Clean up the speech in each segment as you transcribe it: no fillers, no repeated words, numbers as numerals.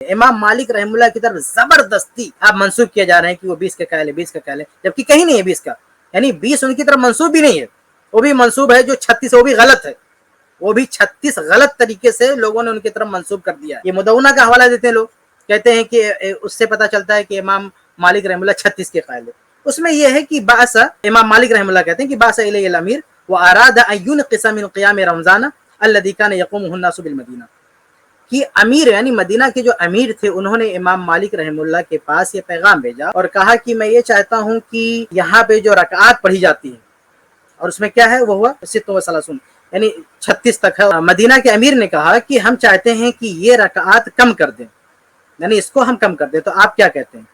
امام مالک رحم اللہ کی طرف زبردستی آپ منسوب کیے جا رہے ہیں کہ وہ 20 کے قائل ہے، 20 کا قائل ہے، جبکہ کہیں نہیں ہے 20 کا، یعنی 20 ان کی طرف منسوب بھی نہیں ہے، وہ بھی منسوب ہے جو 36 وہ بھی غلط ہے، وہ بھی 36 غلط طریقے سے لوگوں نے ان کی طرف منسوب کر دیا۔ یہ مدونہ کا حوالہ دیتے ہیں لوگ، کہتے ہیں کہ اس سے پتہ چلتا ہے کہ امام مالک رحم اللہ 36 کے قائل ہے۔ اس میں یہ ہے کہ بعث امام مالک رحم اللہ کہتے ہیں کہ بعث الیہ الامیر واراد ان ينقص من قیام رمضان الذي كان يقومه الناس بالمدینہ، کہ امیر یعنی مدینہ کے جو امیر تھے انہوں نے امام مالک رحم اللہ کے پاس یہ پیغام بھیجا اور کہا کہ میں یہ چاہتا ہوں کہ یہاں پہ جو رکعات پڑھی جاتی ہیں اور اس میں کیا ہے وہ ہوا 36 یعنی 36 تک ہے، مدینہ کے امیر نے کہا کہ ہم چاہتے ہیں کہ یہ رکعات کم کر دیں، یعنی اس کو ہم کم کر دیں، تو آپ کیا کہتے ہیں؟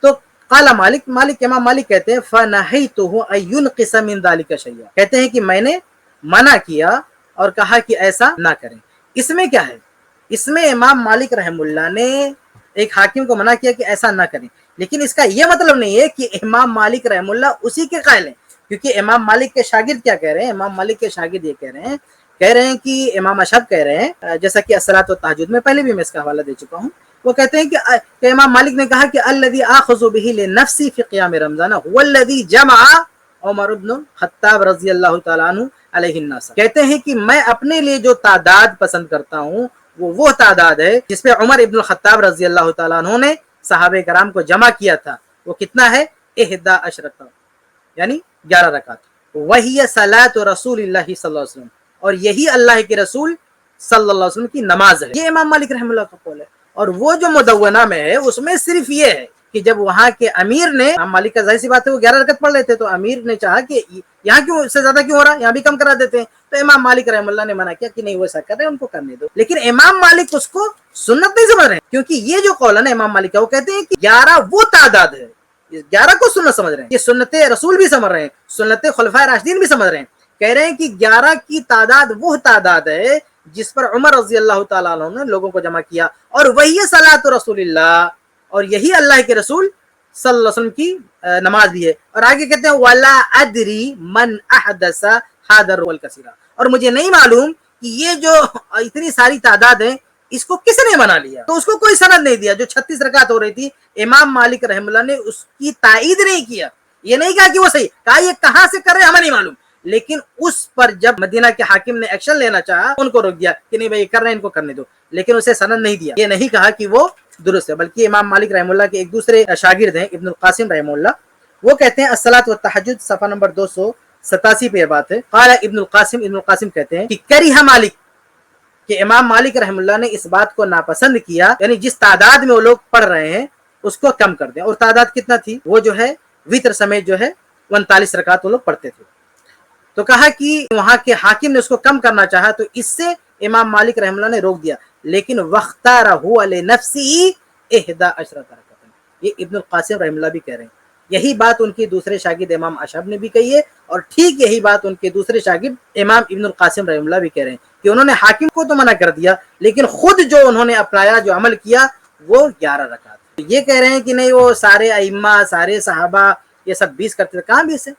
تو قال مالک امام مالک کہتے ہیں فنہیتہ ان ينقص من ذلك شیئا، کہتے ہیں کہ میں نے منع کیا اور کہا کہ ایسا نہ کریں۔ اس میں کیا ہے؟ اس میں امام مالک رحم اللہ نے ایک حاکم کو منع کیا کہ ایسا نہ کریں، لیکن اس کا یہ مطلب نہیں ہے کہ امام مالک رحم اللہ اسی کے قائل ہیں، کیونکہ امام مالک کے شاگرد کیا کہہ رہے ہیں؟ امام مالک کے شاگرد یہ کہہ رہے ہیں کہ امام اشہب کہہ رہے ہیں، جیسا کہ الصلاۃ والتہجد میں پہلے بھی میں اس کا حوالہ دے چکا ہوں، وہ کہتے ہیں کہ امام مالک نے کہا کہ الذی آخذ به لنفسی فی قیام رمضان هو الذی جمع عمر بن الخطاب رضی اللہ تعالیٰ عنہ علیہ الناس، کہتے ہیں کہ میں اپنے لیے جو تعداد پسند کرتا ہوں وہ تعداد ہے جس پہ عمر ابن الخطاب رضی اللہ تعالیٰ عنہ نے صحابہ کرام کو جمع کیا تھا، وہ کتنا ہے؟ 11 یعنی 11 رکعت، وہی صلاۃ رسول اللہ صلی اللہ علیہ وسلم، اور یہی اللہ کے رسول صلی اللہ علیہ وسلم کی نماز ہے۔ یہ امام مالک رحم اللہ کا قول ہے، اور وہ جو مدونہ میں ہے اس میں صرف یہ ہے کہ جب وہاں کے امیر نے، امام مالک کا ظاہر سی بات ہے وہ 11 رکعت پڑھ لیتے، تو امیر نے چاہا کہ یہاں کیوں اس سے زیادہ کیوں ہو رہا ہے، یہاں بھی کم کرا دیتے ہیں، تو امام مالک رحم اللہ نے منع کیا کہ نہیں وہ ایسا کر رہے ہیں، ان کو کرنے دو۔ لیکن امام مالک اس کو سنت نہیں سمجھ رہے ہیں، کیونکہ یہ جو قول ہے نا امام مالک کا، وہ کہتے ہیں کہ 11 وہ تعداد ہے، 11 کو سنت سمجھ رہے ہیں، یہ سنت رسول بھی سمجھ رہے ہیں، سنت خلفائے راشدین بھی سمجھ رہے ہیں، کہہ رہے ہیں کہ 11 کی تعداد وہ تعداد ہے جس پر عمر رضی اللہ تعالیٰ عنہ نے لوگوں کو جمع کیا، اور وہی صلاۃ رسول اللہ، اور یہی اللہ کے رسول صلی اللہ علیہ وسلم کی نماز بھی ہے۔ اور آگے کہتے ہیں وَلَا أَدْرِي مَنْ أَحْدَثَ هَذَا الرُّوَ الْكَثِيرَ، اور مجھے نہیں معلوم کہ یہ جو اتنی ساری تعداد ہے اس کو کس نے بنا لیا، تو اس کو کوئی سند نہیں دیا۔ جو 36 رکعت ہو رہی تھی امام مالک رحم اللہ نے اس کی تائید نہیں کیا، یہ نہیں کہا کہ وہ صحیح، کہا یہ کہاں سے کر رہے ہمیں نہیں معلوم، لیکن اس پر جب مدینہ کے حاکم نے ایکشن لینا چاہا ان کو روک دیا کہ نہیں بھائی یہ کر رہے ہیں ان کو کرنے دو، لیکن اسے سند نہیں دیا، یہ نہیں کہا کہ وہ درست ہے۔ بلکہ امام مالک رحم اللہ کے ایک دوسرے شاگرد ہیں ابن القاسم رحم اللہ، وہ کہتے ہیں الصلاۃ والتہجد صفحہ نمبر 287 پہ یہ بات ہے، قال ابن القاسم کہتے ہیں کہ کرہ مالک، کہ امام مالک رحم اللہ نے اس بات کو ناپسند کیا، یعنی جس تعداد میں وہ لوگ پڑھ رہے ہیں اس کو کم کر دیں، اور تعداد کتنا تھی؟ وہ جو ہے وتر سمیت جو ہے 39 رکعت وہ لوگ پڑھتے تھے۔ تو کہا کہ وہاں کے حاکم نے اس کو کم کرنا چاہا تو اس سے امام مالک رحم اللہ نے روک دیا، لیکن وَاخْتَارَهُ لِنَفْسِهِ 11 رکعت، یہ ابن القاسم رحم اللہ بھی کہہ رہے ہیں۔ یہی بات ان کے دوسرے شاگرد امام اشہب نے بھی کہی ہے، اور ٹھیک یہی بات ان کے دوسرے شاگرد امام ابن القاسم رحم اللہ بھی کہہ رہے ہیں کہ انہوں نے حاکم کو تو منع کر دیا، لیکن خود جو انہوں نے اپنایا، جو عمل کیا، وہ 11 رکعت۔ یہ کہہ رہے ہیں کہ نہیں وہ سارے ائمہ، سارے صحابہ یہ سب 20 کرتے تھے، کہاں 20 ہے؟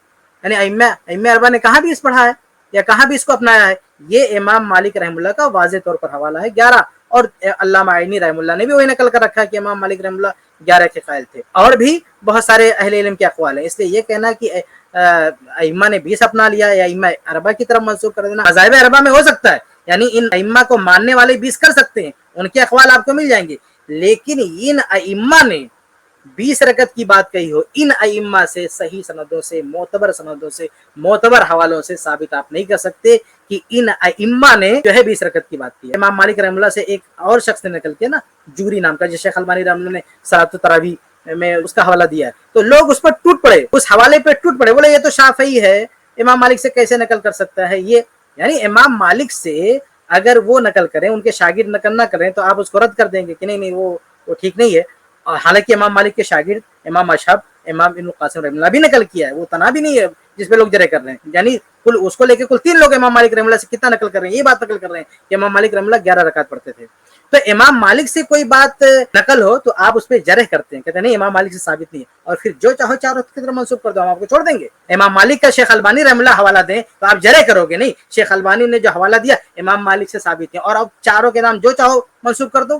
یعنی ائمہ اربعہ نے کہاں بھی اس پڑھا ہے یا کہاں بھی اس کو اپنایا ہے؟ یہ امام مالک رحم اللہ کا واضح طور پر حوالہ ہے 11، اور علامہ عینی رحم اللہ نے بھی وہی نقل کر رکھا ہے کہ امام مالک رحم اللہ 11 کے قائل تھے، اور بھی بہت سارے اہل علم کے اقوال ہیں۔ اس لیے یہ کہنا کہ ائمہ نے 20 اپنا لیا یا ائمہ اربعہ کی طرف منسوب کر دینا، مذاہب اربعہ میں ہو سکتا ہے، یعنی ان ائمہ کو ماننے والے 20 کر سکتے ہیں، ان کے اقوال آپ کو مل جائیں گے، لیکن ان ائمہ نے 20 رکعت کی بات کہی ہو، ان ائمہ سے صحیح سندوں سے، معتبر حوالوں سے ثابت آپ نہیں کر سکتے کہ ان ائمہ نے جو ہے 20 رکعت کی بات کی ہے۔ امام مالک رحم اللہ سے ایک اور شخص نے نقل کیا نا، جوری نام کا، جس شیخ البانی رحم اللہ نے صلاۃ التراویح میں اس کا حوالہ دیا ہے، تو لوگ اس پر ٹوٹ پڑے، اس حوالے پہ ٹوٹ پڑے، بولے یہ تو شافعی ہے، امام مالک سے کیسے نقل کر سکتا ہے یہ؟ یعنی امام مالک سے اگر وہ نقل کریں، ان کے شاگرد نقل نہ کریں، تو آپ اس کو رد کر دیں گے کہ نہیں وہ ٹھیک نہیں ہے۔ حالانکہ امام مالک کے شاگرد امام اشہب، امام ابن القاسم رحم اللہ بھی نقل کیا ہے، وہ تنہا بھی نہیں ہے جس پہ لوگ جرے کر رہے ہیں، یعنی کل اس کو لے کے کل 3 لوگ امام مالک رحم اللہ سے کتنا نقل کر رہے ہیں، یہ بات نقل کر رہے ہیں کہ امام مالک رحم اللہ 11 رکعت پڑھتے تھے۔ تو امام مالک سے کوئی بات نقل ہو تو آپ اس پہ جرح کرتے ہیں، کہتے ہیں نہیں امام مالک سے ثابت نہیں ہے، اور پھر جو چاہو چاروں کی طرف منسوب کر دو، ہم آپ کو چھوڑ دیں گے۔ امام مالک کا شیخ البانی رحم اللہ حوالہ دیں تو آپ جرح کرو گے، نہیں شیخ البانی نے جو حوالہ دیا امام مالک سے ثابت ہے، اور اب چاروں کے نام جو چاہو منسوب کر دو،